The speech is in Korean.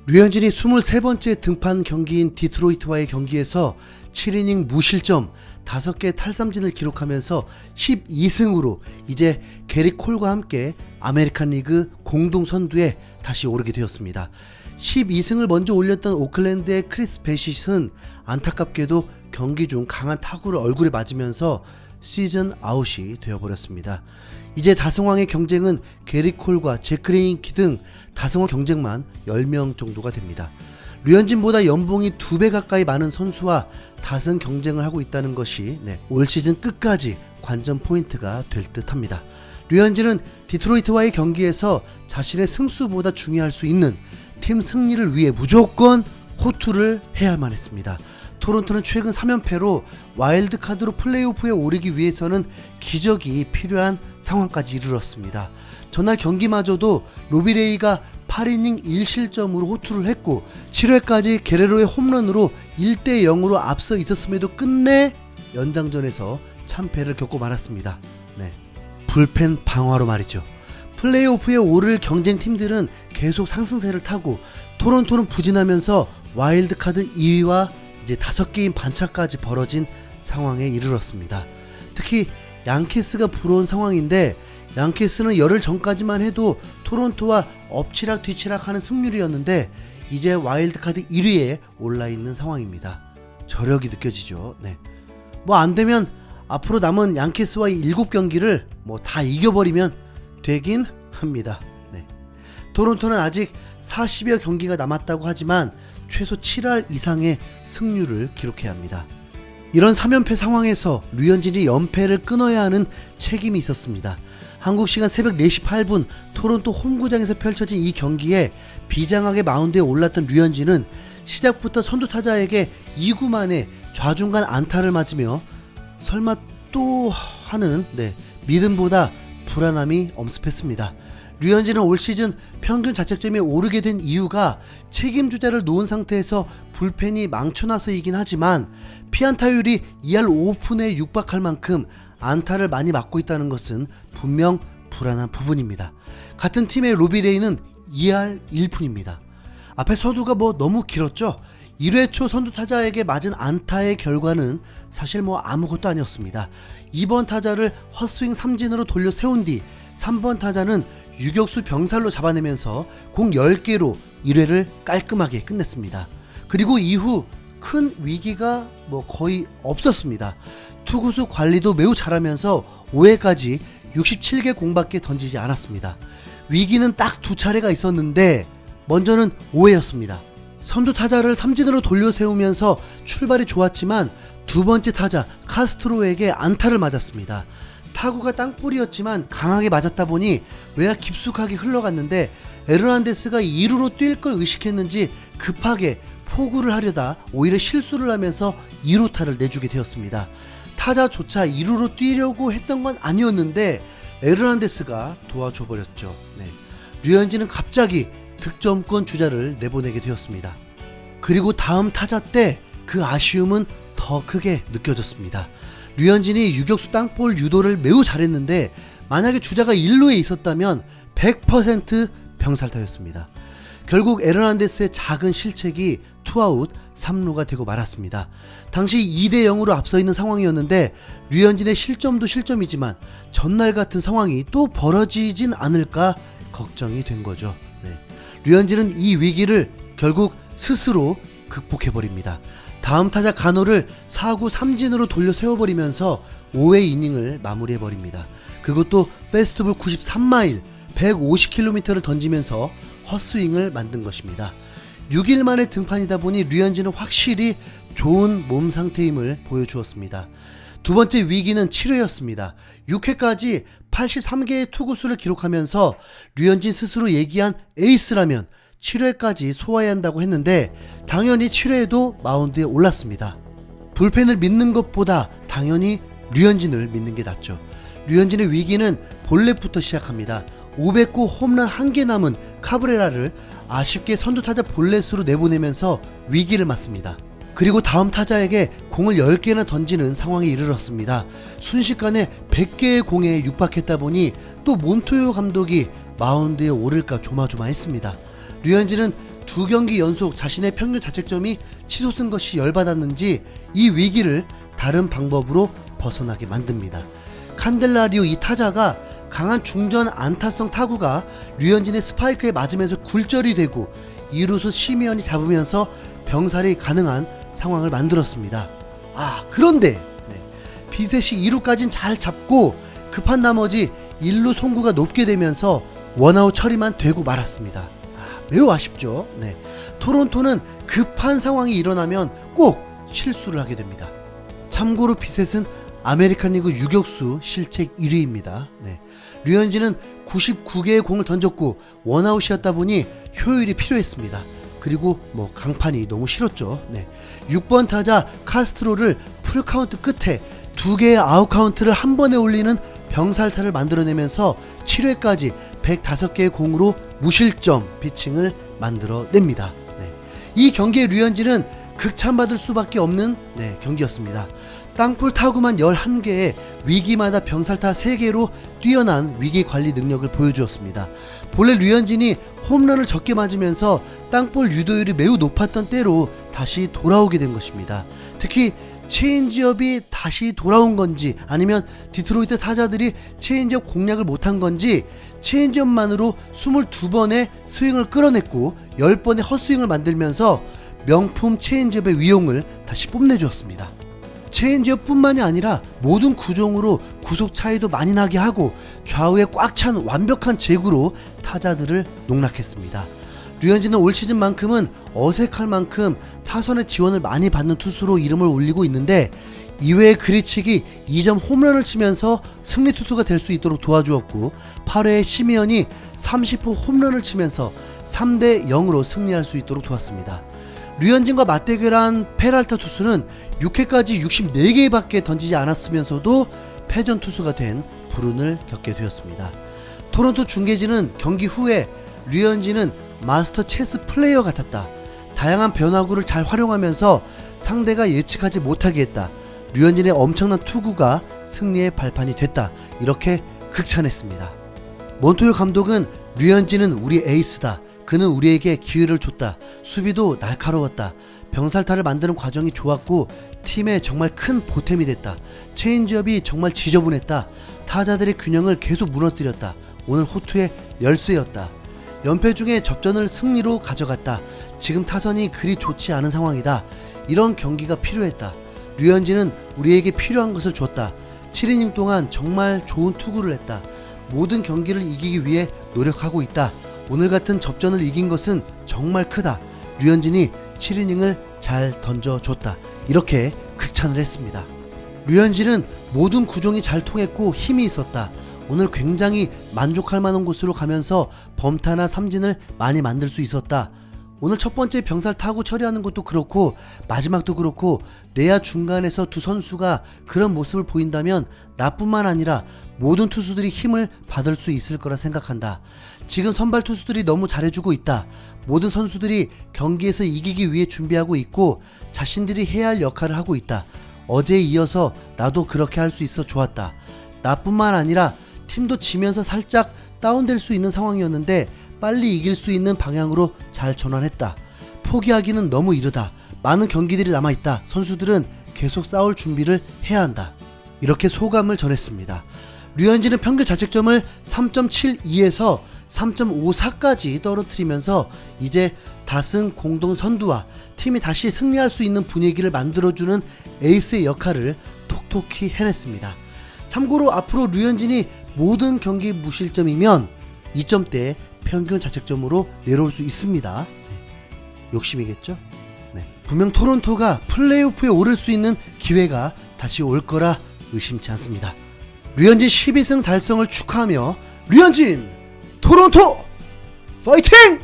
류현진이 23번째 등판 경기인 디트로이트와의 경기에서 7이닝 무실점 5개 탈삼진을 기록하면서 12승으로 이제 게리 콜과 함께 아메리칸 리그 공동 선두에 다시 오르게 되었습니다. 12승을 먼저 올렸던 오클랜드의 크리스 베시스는 안타깝게도 경기 중 강한 타구를 얼굴에 맞으면서 시즌 아웃이 되어버렸습니다. 이제 다승왕의 경쟁은 게리 콜과 제크 레인키 등 다승왕 경쟁만 10명 정도가 됩니다. 류현진보다 연봉이 2배 가까이 많은 선수와 다승 경쟁을 하고 있다는 것이 올 시즌 끝까지 관전 포인트가 될 듯합니다. 류현진은 디트로이트와의 경기에서 자신의 승수보다 중요할 수 있는 팀 승리를 위해 무조건 호투를 해야만 했습니다. 토론토는 최근 3연패로 와일드카드로 플레이오프에 오르기 위해서는 기적이 필요한 상황까지 이르렀습니다. 전날 경기마저도 로비레이가 8이닝 1실점으로 호투를 했고 7회까지 게레로의 홈런으로 1대0으로 앞서 있었음에도 끝내 연장전에서 참패를 겪고 말았습니다. 불펜 방어로 말이죠. 플레이오프에 오를 경쟁팀들은 계속 상승세를 타고 토론토는 부진하면서 와일드카드 2위와 이제 5게임 반차까지 벌어진 상황에 이르렀습니다. 특히 양키스가 불어온 상황인데 양키스는 열흘 전까지만 해도 토론토와 엎치락 뒤치락 하는 승률이었는데 이제 와일드카드 1위에 올라있는 상황입니다. 저력이 느껴지죠. 뭐 안되면 앞으로 남은 양키스와의 7경기를 뭐 다 이겨버리면 되긴 합니다. 토론토는 아직 40여 경기가 남았다고 하지만 최소 7할 이상의 승률을 기록해야 합니다. 이런 3연패 상황에서 류현진이 연패를 끊어야 하는 책임이 있었습니다. 한국 시간 새벽 4시 8분 토론토 홈구장에서 펼쳐진 이 경기에 비장하게 마운드에 올랐던 류현진은 시작부터 선두타자에게 2구 만에 좌중간 안타를 맞으며 설마 또 하는 믿음보다 불안함이 엄습했습니다. 류현진은 올 시즌 평균 자책점이 오르게 된 이유가 책임주자를 놓은 상태에서 불펜이 망쳐놔서이긴 하지만 피안타율이 2할 5푼에 육박할 만큼 안타를 많이 맞고 있다는 것은 분명 불안한 부분입니다. 같은 팀의 로비레이는 2할 1푼입니다. 앞에 서두가 너무 길었죠. 1회 초 선두 타자에게 맞은 안타의 결과는 사실 아무것도 아니었습니다. 2번 타자를 헛스윙 삼진으로 돌려 세운 뒤 3번 타자는 유격수 병살로 잡아내면서 공 10개로 1회를 깔끔하게 끝냈습니다. 그리고 이후 큰 위기가 거의 없었습니다. 투구수 관리도 매우 잘하면서 5회까지 67개 공밖에 던지지 않았습니다. 위기는 딱 2차례가 있었는데 먼저는 5회였습니다. 선두 타자를 삼진으로 돌려 세우면서 출발이 좋았지만 두 번째 타자 카스트로에게 안타를 맞았습니다. 타구가 땅볼이었지만 강하게 맞았다 보니 외야 깊숙하게 흘러갔는데 에르난데스가 2루로 뛸 걸 의식했는지 급하게 포구를 하려다 오히려 실수를 하면서 2루타를 내주게 되었습니다. 타자조차 2루로 뛰려고 했던 건 아니었는데 에르난데스가 도와줘버렸죠. 류현진은 갑자기 득점권 주자를 내보내게 되었습니다. 그리고 다음 타자 때 그 아쉬움은 더 크게 느껴졌습니다. 류현진이 유격수 땅볼 유도를 매우 잘했는데 만약에 주자가 1루에 있었다면 100% 병살타였습니다. 결국 에르난데스의 작은 실책이 투아웃 3루가 되고 말았습니다. 당시 2대0으로 앞서 있는 상황이었는데 류현진의 실점도 실점이지만 전날 같은 상황이 또 벌어지진 않을까 걱정이 된 거죠. 류현진은 이 위기를 결국 스스로 극복해버립니다. 다음 타자 간호를 4구 삼진으로 돌려 세워버리면서 5회 이닝을 마무리해버립니다. 그것도 페스티벌 93마일 150km를 던지면서 헛스윙을 만든 것입니다. 6일 만에 등판이다 보니 류현진은 확실히 좋은 몸 상태임을 보여주었습니다. 두 번째 위기는 7회였습니다. 6회까지 83개의 투구수를 기록하면서 류현진 스스로 얘기한 에이스라면 7회까지 소화해야 한다고 했는데 당연히 7회에도 마운드에 올랐습니다. 불펜을 믿는 것보다 당연히 류현진을 믿는 게 낫죠. 류현진의 위기는 볼넷부터 시작합니다. 500구 홈런 1개 남은 카브레라를 아쉽게 선두타자 볼넷으로 내보내면서 위기를 맞습니다. 그리고 다음 타자에게 공을 10개나 던지는 상황에 이르렀습니다. 순식간에 100개의 공에 육박했다 보니 또 몬토요 감독이 마운드에 오를까 조마조마했습니다. 류현진은 두 경기 연속 자신의 평균 자책점이 치솟은 것이 열받았는지 이 위기를 다른 방법으로 벗어나게 만듭니다. 칸델라리오 이 타자가 강한 중전 안타성 타구가 류현진의 스파이크에 맞으면서 굴절이 되고 2루수 심의원이 잡으면서 병살이 가능한 상황을 만들었습니다. 그런데 비셋이 2루까진 잘 잡고 급한 나머지 1루 송구가 높게 되면서 원아웃 처리만 되고 말았습니다. 매우 아쉽죠. 토론토는 급한 상황이 일어나면 꼭 실수를 하게 됩니다. 참고로 비셋은 아메리칸 리그 유격수 실책 1위입니다. 류현진은 99개의 공을 던졌고 원아웃이었다 보니 효율이 필요했습니다. 그리고 강판이 너무 싫었죠. 6번 타자 카스트로를 풀카운트 끝에 2개의 아웃카운트를 한 번에 올리는 병살타를 만들어내면서 7회까지 105개의 공으로 무실점 피칭을 만들어냅니다. 이 경기에 류현진은 극찬받을 수밖에 없는 경기였습니다. 땅볼 타구만 11개에 위기마다 병살타 3개로 뛰어난 위기관리 능력을 보여주었습니다. 본래 류현진이 홈런을 적게 맞으면서 땅볼 유도율이 매우 높았던 때로 다시 돌아오게 된 것입니다. 특히 체인지업이 다시 돌아온 건지 아니면 디트로이트 타자들이 체인지업 공략을 못한 건지 체인지업만으로 22번의 스윙을 끌어냈고 10번의 헛스윙을 만들면서 명품 체인지업의 위용을 다시 뽐내주었습니다. 체인지업 뿐만이 아니라 모든 구종으로 구속 차이도 많이 나게 하고 좌우에 꽉 찬 완벽한 제구로 타자들을 농락했습니다. 류현진은 올 시즌만큼은 어색할 만큼 타선의 지원을 많이 받는 투수로 이름을 올리고 있는데 이외에 그리치기 2점 홈런을 치면서 승리 투수가 될 수 있도록 도와주었고 8회에 심의원이 30호 홈런을 치면서 3대 0으로 승리할 수 있도록 도왔습니다. 류현진과 맞대결한 페랄타 투수는 6회까지 64개밖에 던지지 않았으면서도 패전 투수가 된 불운을 겪게 되었습니다. 토론토 중계진은 경기 후에 류현진은 마스터 체스 플레이어 같았다. 다양한 변화구를 잘 활용하면서 상대가 예측하지 못하게 했다. 류현진의 엄청난 투구가 승리의 발판이 됐다. 이렇게 극찬했습니다. 몬토요 감독은 류현진은 우리 에이스다. 그는 우리에게 기회를 줬다. 수비도 날카로웠다. 병살타를 만드는 과정이 좋았고 팀에 정말 큰 보탬이 됐다. 체인지업이 정말 지저분했다. 타자들의 균형을 계속 무너뜨렸다. 오늘 호투의 열쇠였다. 연패 중에 접전을 승리로 가져갔다. 지금 타선이 그리 좋지 않은 상황이다. 이런 경기가 필요했다. 류현진은 우리에게 필요한 것을 줬다. 7이닝 동안 정말 좋은 투구를 했다. 모든 경기를 이기기 위해 노력하고 있다. 오늘 같은 접전을 이긴 것은 정말 크다. 류현진이 7이닝을 잘 던져줬다. 이렇게 극찬을 했습니다. 류현진은 모든 구종이 잘 통했고 힘이 있었다. 오늘 굉장히 만족할 만한 곳으로 가면서 범타나 삼진을 많이 만들 수 있었다. 오늘 첫 번째 병살 타구 처리하는 것도 그렇고 마지막도 그렇고 내야 중간에서 두 선수가 그런 모습을 보인다면 나뿐만 아니라 모든 투수들이 힘을 받을 수 있을 거라 생각한다. 지금 선발 투수들이 너무 잘해주고 있다. 모든 선수들이 경기에서 이기기 위해 준비하고 있고 자신들이 해야 할 역할을 하고 있다. 어제에 이어서 나도 그렇게 할 수 있어 좋았다. 나뿐만 아니라 팀도 지면서 살짝 다운될 수 있는 상황이었는데 빨리 이길 수 있는 방향으로 잘 전환했다. 포기하기는 너무 이르다. 많은 경기들이 남아있다. 선수들은 계속 싸울 준비를 해야 한다. 이렇게 소감을 전했습니다. 류현진은 평균 자책점을 3.72에서 3.54까지 떨어뜨리면서 이제 다승 공동 선두와 팀이 다시 승리할 수 있는 분위기를 만들어주는 에이스의 역할을 톡톡히 해냈습니다. 참고로 앞으로 류현진이 모든 경기 무실점이면 2점대 평균 자책점으로 내려올 수 있습니다. 욕심이겠죠? 분명 토론토가 플레이오프에 오를 수 있는 기회가 다시 올 거라 의심치 않습니다. 류현진 12승 달성을 축하하며 류현진 토론토 파이팅!